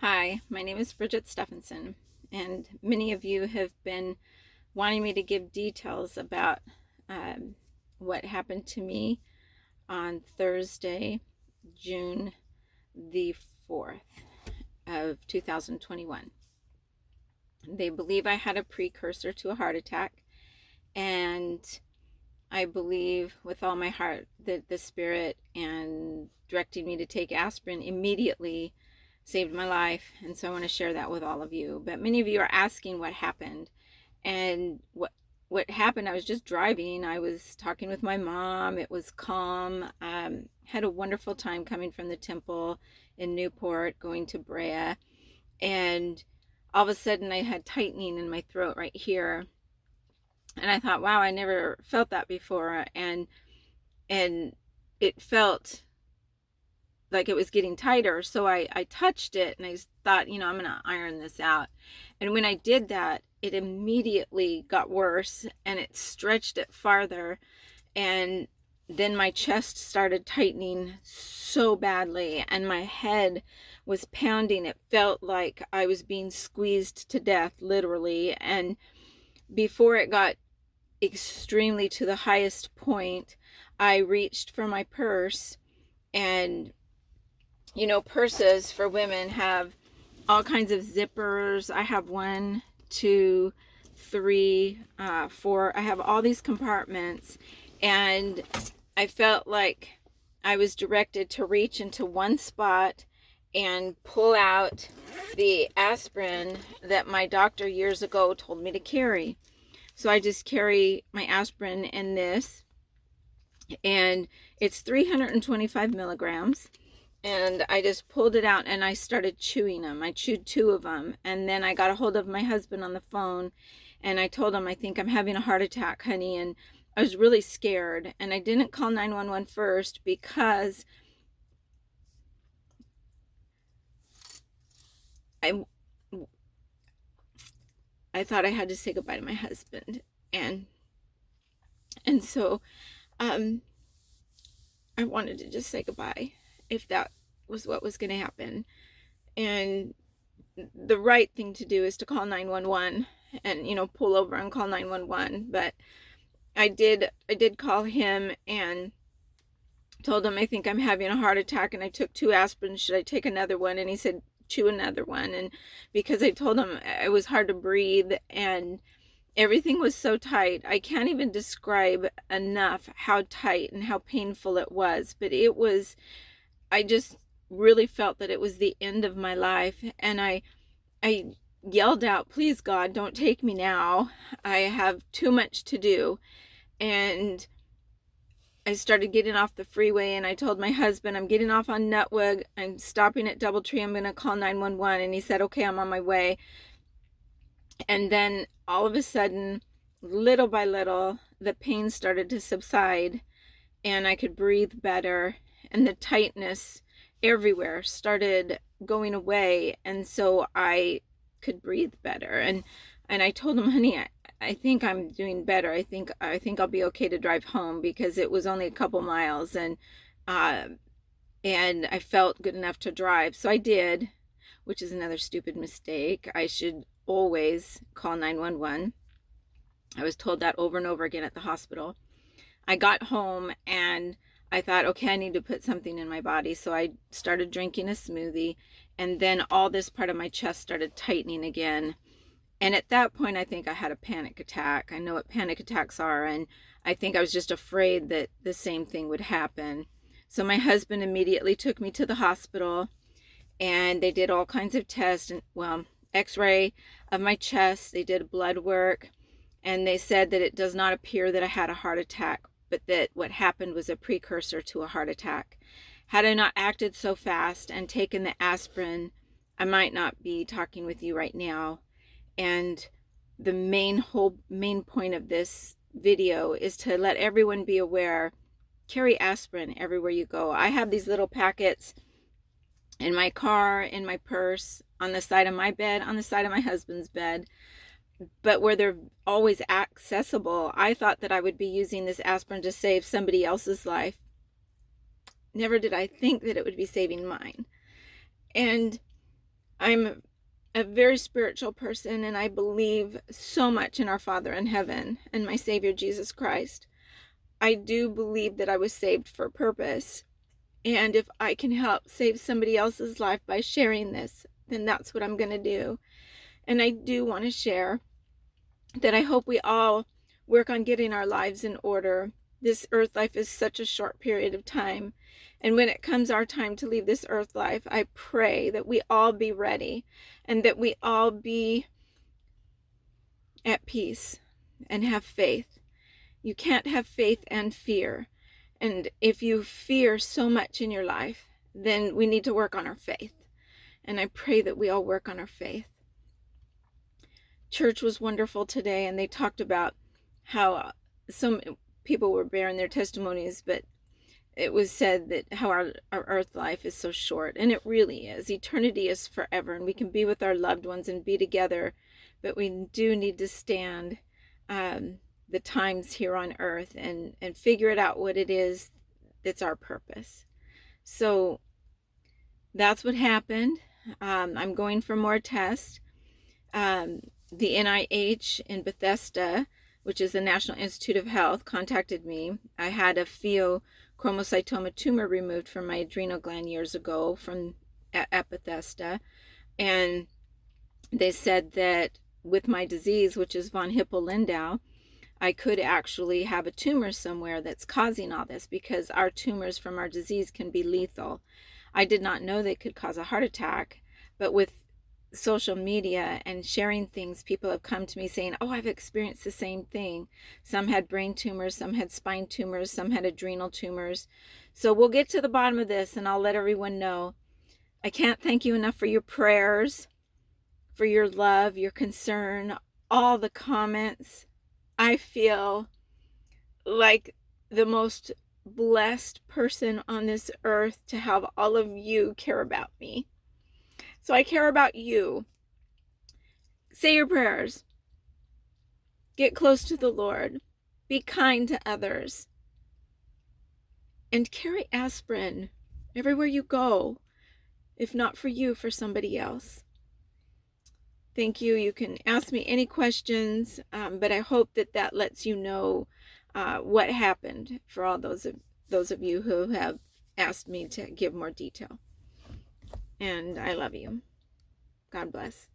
Hi, my name is Bridget Stephenson, and many of you have been wanting me to give details about um, what happened to me on Thursday, June the 4th of 2021. They believe I had a precursor to a heart attack, and I believe with all my heart that the Spirit and directing me to take aspirin immediately saved my life. And so I want to share that with all of you. But many of you are asking what happened. And what happened, I was just driving. I was talking with my mom. It was calm. Had a wonderful time coming from the temple in Newport, going to Brea. And all of a sudden I had tightening in my throat right here. And I thought, wow, I never felt that before. And it felt like it was getting tighter. So I touched it and I thought, I'm going to iron this out. And when I did that, it immediately got worse and it stretched it farther. And then my chest started tightening so badly and my head was pounding. It felt like I was being squeezed to death, literally. And before it got extremely to the highest point, I reached for my purse. And purses for women have all kinds of zippers. I have 1, 2, 3, 4. I have all these compartments, and I felt like I was directed to reach into one spot and pull out the aspirin that my doctor years ago told me to carry. So I just carry my aspirin in this, and it's 325 milligrams. And I just pulled it out and I started chewing them. I chewed 2 of them. And then I got a hold of my husband on the phone and I told him, I think I'm having a heart attack, honey. And I was really scared. And I didn't call 911 first because I thought I had to say goodbye to my husband. And so I wanted to just say goodbye if that was what was going to happen. And the right thing to do is to call 911 and pull over and call 911. But I did call him and told him, I think I'm having a heart attack and I took 2 aspirin. Should I take another one? And he said, chew another one. And because I told him it was hard to breathe and everything was so tight, I can't even describe enough how tight and how painful it was. But I just really felt that it was the end of my life. And I yelled out, please God, don't take me now. I have too much to do. And I started getting off the freeway and I told my husband, I'm getting off on Nutwood. I'm stopping at Doubletree. I'm going to call 911. And he said, okay, I'm on my way. And then all of a sudden, little by little, the pain started to subside and I could breathe better. And the tightness everywhere started going away. And so I could breathe better. And I told him, honey, I think I'm doing better. I think I'll be okay to drive home because it was only a couple miles and I felt good enough to drive. So I did, which is another stupid mistake. I should always call 911. I was told that over and over again at the hospital. I got home and I thought, okay, I need to put something in my body. So I started drinking a smoothie and then all this part of my chest started tightening again. And at that point, I think I had a panic attack. I know what panic attacks are. And I think I was just afraid that the same thing would happen. So my husband immediately took me to the hospital and they did all kinds of tests and, well, x-ray of my chest. They did blood work and they said that it does not appear that I had a heart attack, but that what happened was a precursor to a heart attack. Had I not acted so fast and taken the aspirin, I might not be talking with you right now. And the main point of this video is to let everyone be aware, carry aspirin everywhere you go. I have these little packets in my car, in my purse, on the side of my bed, on the side of my husband's bed. But where they're always accessible, I thought that I would be using this aspirin to save somebody else's life. Never did I think that it would be saving mine. And I'm a very spiritual person, and I believe so much in our Father in heaven and my Savior Jesus Christ. I do believe that I was saved for a purpose. And if I can help save somebody else's life by sharing this, then that's what I'm going to do. And I do want to share that I hope we all work on getting our lives in order. This earth life is such a short period of time. And when it comes our time to leave this earth life, I pray that we all be ready and that we all be at peace and have faith. You can't have faith and fear. And if you fear so much in your life, then we need to work on our faith. And I pray that we all work on our faith. Church was wonderful today, and they talked about how some people were bearing their testimonies, but it was said that how our earth life is so short, and it really is. Eternity is forever, and we can be with our loved ones and be together, but we do need to stand the times here on earth and figure it out what it is that's our purpose. So that's what happened. I'm going for more tests. The NIH in Bethesda, which is the National Institute of Health, contacted me. I had a pheochromocytoma tumor removed from my adrenal gland years ago at Bethesda, and they said that with my disease, which is von Hippel-Lindau, I could actually have a tumor somewhere that's causing all this, because our tumors from our disease can be lethal. I did not know they could cause a heart attack, but with social media and sharing things, people have come to me saying, oh, I've experienced the same thing. Some had brain tumors, some had spine tumors, some had adrenal tumors. So we'll get to the bottom of this, and I'll let everyone know. I can't thank you enough for your prayers, for your love, your concern, all the comments. I feel like the most blessed person on this earth to have all of you care about me. So I care about you. Say your prayers. Get close to the Lord. Be kind to others. And carry aspirin everywhere you go. If not for you, for somebody else. Thank you. You can ask me any questions, but I hope that lets you know what happened for all those of you who have asked me to give more detail. And I love you. God bless.